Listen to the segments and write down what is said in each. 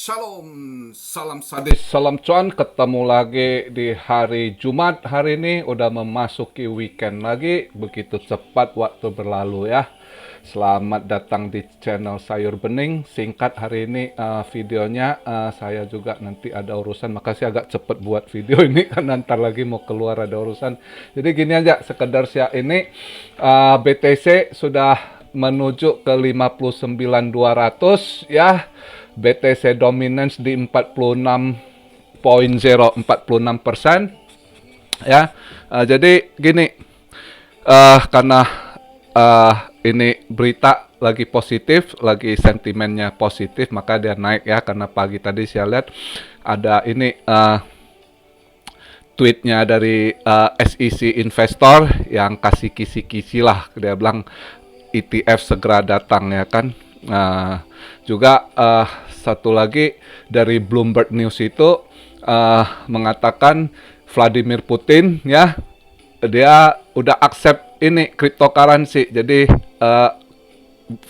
Shalom, salam sadis, salam cuan. Ketemu lagi di hari Jumat. Hari ini udah memasuki weekend lagi. Begitu cepat waktu berlalu ya. Selamat datang di channel Sayur Bening. Singkat hari ini videonya. Saya juga nanti ada urusan. Makasih agak cepet buat video ini karena ntar lagi mau keluar ada urusan. Jadi gini aja, sekedar siang ini BTC sudah menuju ke 59.200 ya. BTC dominance di 46.046% ya. Jadi gini, karena ini berita lagi positif, lagi sentimennya positif, maka dia naik ya. Karena pagi tadi saya lihat ada ini tweetnya dari SEC investor yang kasih kisi-kisi lah, dia bilang ETF segera datang ya kan. Juga satu lagi dari Bloomberg News itu mengatakan Vladimir Putin ya, dia udah accept ini cryptocurrency. Jadi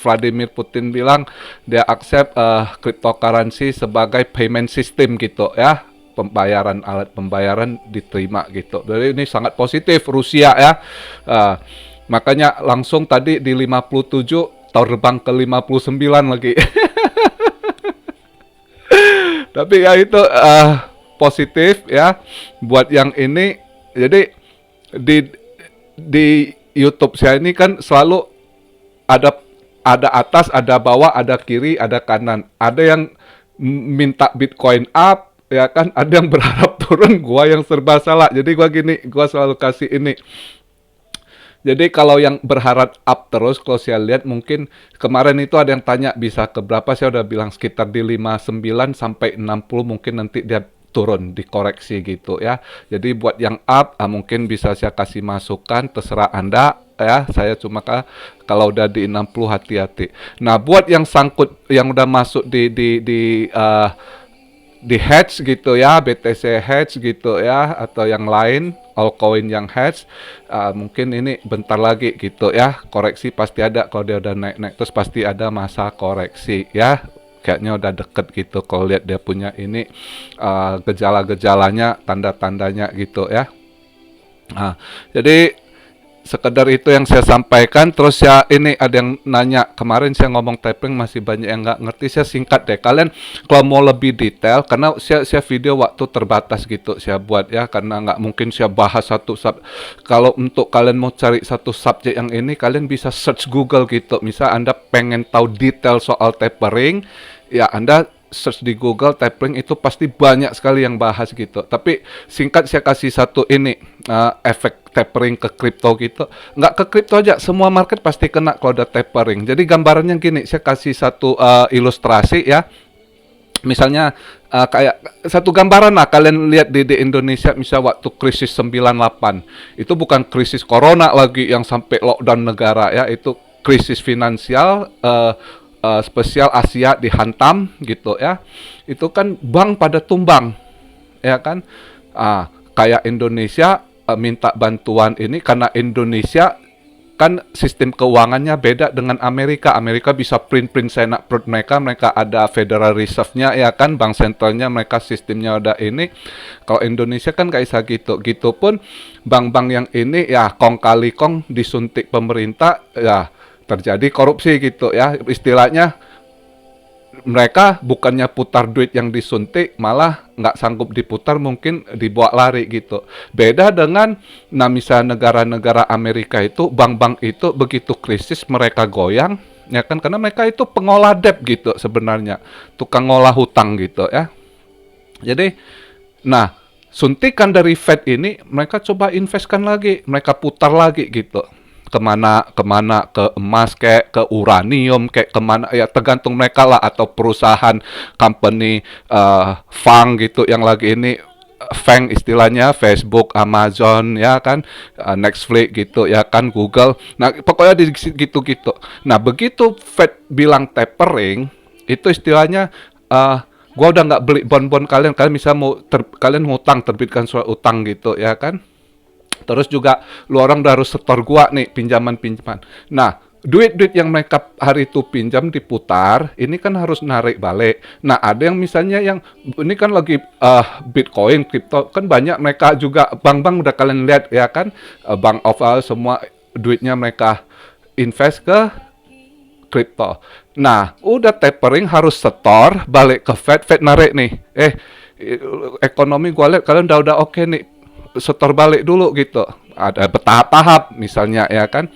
Vladimir Putin bilang dia accept cryptocurrency sebagai payment system gitu ya. Pembayaran, alat pembayaran diterima gitu. Jadi ini sangat positif Rusia ya. Makanya langsung tadi di 57 terbang ke 59 lagi. Tapi ya itu positif ya buat yang ini. Jadi di YouTube saya ini kan selalu ada atas, ada bawah, ada kiri, ada kanan. Ada yang minta Bitcoin up ya kan, ada yang berharap turun, gua yang serba salah. Jadi gua selalu kasih ini. Jadi kalau yang berharap up terus, kalau saya lihat mungkin kemarin itu ada yang tanya bisa ke berapa, saya udah bilang sekitar di 59 sampai 60 mungkin nanti dia turun, dikoreksi gitu ya. Jadi buat yang up, mungkin bisa saya kasih masukan, terserah Anda ya. Saya cuma kalau udah di 60 hati-hati. Nah buat yang sangkut, yang udah masuk di hedge gitu ya, BTC hedge gitu ya, atau yang lain altcoin yang hedge, mungkin ini bentar lagi gitu ya, koreksi pasti ada. Kalau dia udah naik-naik terus pasti ada masa koreksi ya, kayaknya udah deket gitu kalau lihat dia punya ini gejala-gejalanya, tanda-tandanya gitu ya. Jadi sekedar itu yang saya sampaikan. Terus ya ini ada yang nanya, kemarin saya ngomong tapering masih banyak yang nggak ngerti. Saya singkat deh, kalian kalau mau lebih detail, karena saya video waktu terbatas gitu saya buat ya, karena nggak mungkin saya bahas satu sub. Kalau untuk kalian mau cari satu subjek yang ini, kalian bisa search Google gitu. Misal Anda pengen tahu detail soal tapering, ya Anda search di Google tapering, itu pasti banyak sekali yang bahas gitu. Tapi singkat saya kasih satu ini, efek tapering ke kripto gitu. Nggak ke kripto aja, semua market pasti kena kalau ada tapering. Jadi gambarannya gini, saya kasih satu ilustrasi ya. Misalnya kayak satu gambaran lah, kalian lihat di Indonesia misal waktu krisis 98. Itu bukan krisis corona lagi yang sampai lockdown negara ya, itu krisis finansial spesial Asia dihantam gitu ya. Itu kan bank pada tumbang ya kan. Kayak Indonesia minta bantuan ini karena Indonesia kan sistem keuangannya beda dengan Amerika. Amerika bisa print senak perut mereka ada Federal Reserve-nya ya kan, bank sentralnya mereka sistemnya udah ini. Kalau Indonesia kan kayak gitu. Gitu pun bank-bank yang ini ya kong kali kong disuntik pemerintah ya terjadi korupsi gitu ya. Istilahnya mereka bukannya putar duit yang disuntik, malah nggak sanggup diputar, mungkin dibawa lari gitu. Beda dengan misalnya negara-negara Amerika itu, bank-bank itu begitu krisis mereka goyang, ya kan, karena mereka itu pengolah debt gitu sebenarnya, tukang ngolah hutang gitu ya. Jadi, suntikan dari Fed ini mereka coba investkan lagi, mereka putar lagi gitu. Kemana ke emas kayak ke uranium kayak kemana ya, tergantung mereka lah, atau perusahaan company fang gitu yang lagi ini fang istilahnya, Facebook, Amazon ya kan, Netflix gitu ya kan, Google. Nah pokoknya di gitu-gitu. Nah begitu Fed bilang tapering, itu istilahnya gua udah nggak beli bond kalian bisa kalian ngutang, terbitkan surat utang gitu ya kan. Terus juga lu orang udah harus setor gua nih pinjaman. Nah, duit-duit yang mereka hari itu pinjam diputar, ini kan harus narik balik. Nah, ada yang misalnya yang ini kan lagi Bitcoin, kripto, kan banyak mereka juga bank-bank udah kalian lihat ya kan, Bank of semua duitnya mereka invest ke kripto. Nah, udah tapering harus setor balik ke Fed, Fed narik nih. Ekonomi gua lihat kalian udah oke nih, setor balik dulu gitu. Ada bertahap-tahap misalnya ya kan.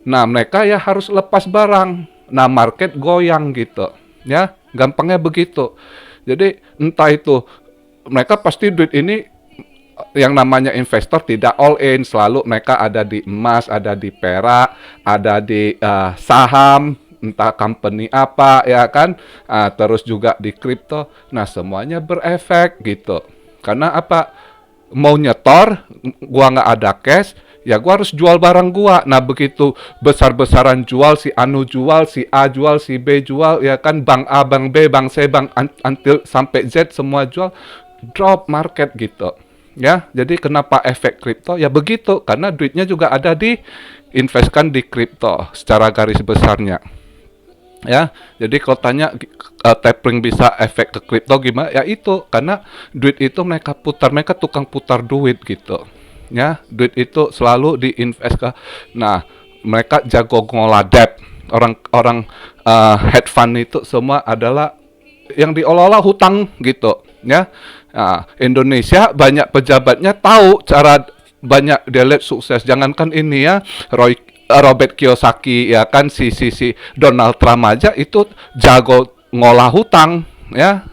Nah, mereka ya harus lepas barang. Nah, market goyang gitu. Ya, gampangnya begitu. Jadi, entah itu mereka pasti duit ini yang namanya investor tidak all in, selalu mereka ada di emas, ada di perak, ada di saham, entah company apa ya kan, terus juga di kripto. Nah, semuanya berefek gitu. Karena apa? Mau nyetor, gua nggak ada cash, ya gua harus jual barang gua. Nah, begitu besar-besaran jual, si Anu jual, si A jual, si B jual, ya kan, bank A, bank B, bank C, bank until sampai Z semua jual, drop market gitu. Ya, jadi kenapa efek kripto? Ya begitu, karena duitnya juga ada di investkan di kripto secara garis besarnya. Ya, jadi kalau tanya tapering bisa efek ke kripto gimana? Ya itu, karena duit itu mereka putar, mereka tukang putar duit gitu. Ya, duit itu selalu diinvest ke. Nah, mereka jago ngolah debt. Orang-orang hedge fund itu semua adalah yang diolah hutang gitu. Ya, nah, Indonesia banyak pejabatnya tahu cara banyak dia lihat sukses. Jangankan ini ya, Robert Kiyosaki ya kan, si Donald Trump aja itu jago ngolah hutang ya,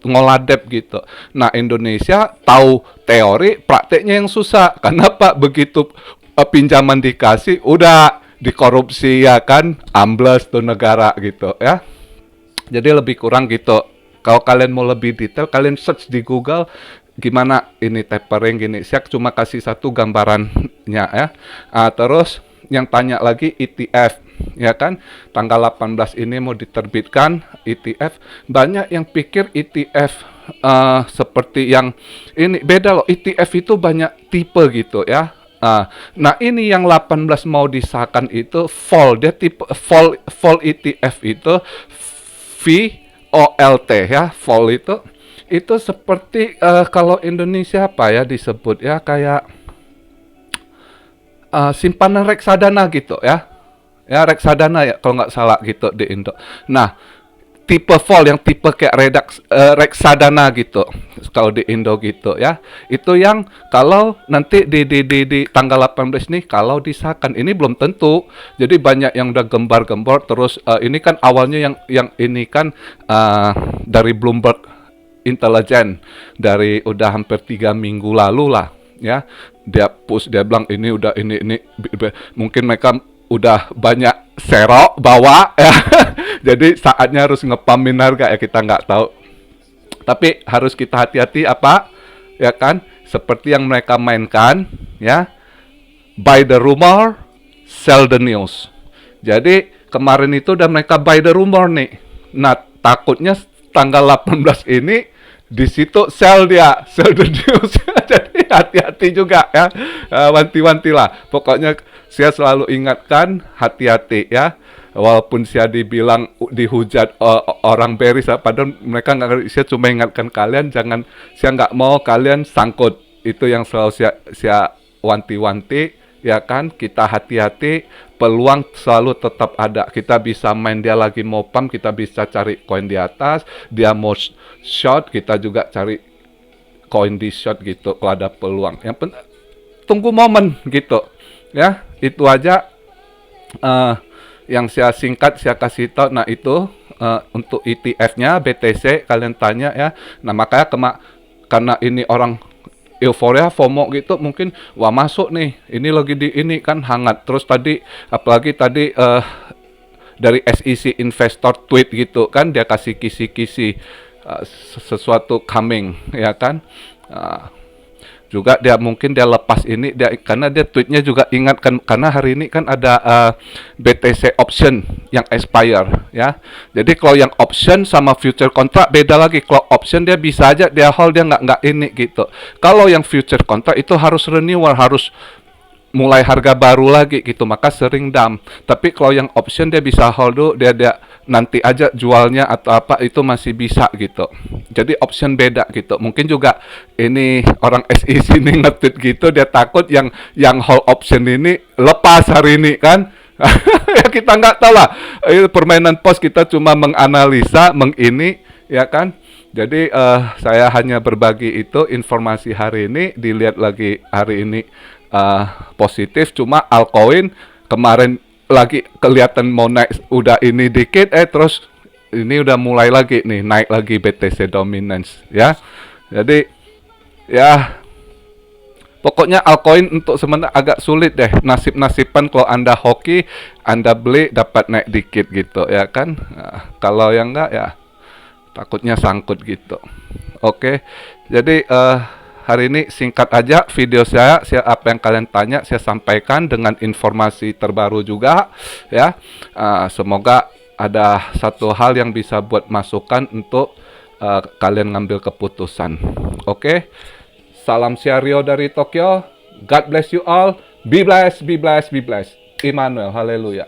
ngolah debt gitu. Nah, Indonesia tahu teori, prakteknya yang susah. Kenapa? Begitu pinjaman dikasih udah dikorupsi ya kan, ambles tuh negara gitu ya. Jadi lebih kurang gitu. Kalau kalian mau lebih detail, kalian search di Google gimana ini tapering gini. Saya cuma kasih satu gambarannya ya. Terus yang tanya lagi ETF, ya kan? Tanggal 18 ini mau diterbitkan ETF. Banyak yang pikir ETF seperti yang ini, beda loh. ETF itu banyak tipe gitu ya. Nah, ini yang 18 mau disahkan itu vol. Dia tipe vol ETF itu VOLT ya, vol itu seperti kalau Indonesia apa ya disebut ya, kayak simpanan reksadana gitu ya. Ya, reksadana ya kalau nggak salah gitu di Indo. Nah, tipe vol yang tipe kayak reksadana gitu kalau di Indo gitu ya. Itu yang kalau nanti di tanggal 18 nih kalau disahkan, ini belum tentu. Jadi banyak yang udah gembar-gembor terus ini kan awalnya yang ini kan dari Bloomberg Intelligence dari udah hampir 3 minggu lalu lah ya. Dia push, dia bilang ini udah ini mungkin mereka udah banyak serok bawa ya. Jadi saatnya harus ngepamin harga ya, kita nggak tahu. Tapi harus kita hati-hati apa ya kan, seperti yang mereka mainkan ya, buy the rumor, sell the news. Jadi kemarin itu udah mereka buy the rumor nih. Nah, takutnya tanggal 18 ini di situ sell the news. Jadi hati-hati juga ya, wanti-wanti lah. Pokoknya saya selalu ingatkan hati-hati ya. Walaupun saya dibilang dihujat orang bearish, padahal mereka nggak ngerti. Saya cuma ingatkan kalian jangan, saya nggak mau kalian sangkut. Itu yang selalu saya wanti-wanti ya kan. Kita hati-hati, peluang selalu tetap ada. Kita bisa main, dia lagi mau pump, kita bisa cari koin di atas. Dia mau short, kita juga cari koin di short gitu kalau ada peluang. Yang tunggu momen gitu ya. Itu aja yang saya singkat saya kasih tahu. Nah, itu untuk ETF-nya BTC kalian tanya ya. Nah, makanya karena ini orang euforia FOMO gitu, mungkin wah masuk nih, ini lagi di ini kan hangat. Terus tadi apalagi tadi dari SEC investor tweet gitu kan, dia kasih kisi-kisi sesuatu coming ya kan. Juga dia mungkin dia lepas ini karena dia tweetnya juga ingatkan, karena hari ini kan ada BTC option yang expire ya. Jadi kalau yang option sama future contract beda lagi. Kalau option dia bisa aja dia hold, dia nggak ini gitu. Kalau yang future contract itu harus renewal, harus mulai harga baru lagi gitu, maka sering dump. Tapi kalau yang option dia bisa hold dulu, dia nanti aja jualnya atau apa itu masih bisa gitu. Jadi option beda gitu. Mungkin juga ini orang SI sini nge-tweet gitu, dia takut yang hold option ini lepas hari ini kan. Ya kita nggak tahu lah. Permainan pos kita cuma menganalisa, mengini ya kan. Jadi saya hanya berbagi itu informasi hari ini, dilihat lagi hari ini positif, cuma altcoin kemarin lagi kelihatan mau naik udah ini dikit, terus ini udah mulai lagi nih naik lagi BTC dominance ya. Jadi ya pokoknya altcoin untuk sementara agak sulit deh, nasib-nasiban kalau Anda hoki, Anda beli dapat naik dikit gitu ya kan. Nah, kalau yang enggak ya takutnya sangkut gitu. Oke, jadi hari ini singkat aja video saya apa yang kalian tanya saya sampaikan dengan informasi terbaru juga ya. Semoga ada satu hal yang bisa buat masukan untuk kalian ngambil keputusan. Oke, salam Siario dari Tokyo. God bless you all. Be blessed, be blessed, be blessed. Immanuel, haleluya.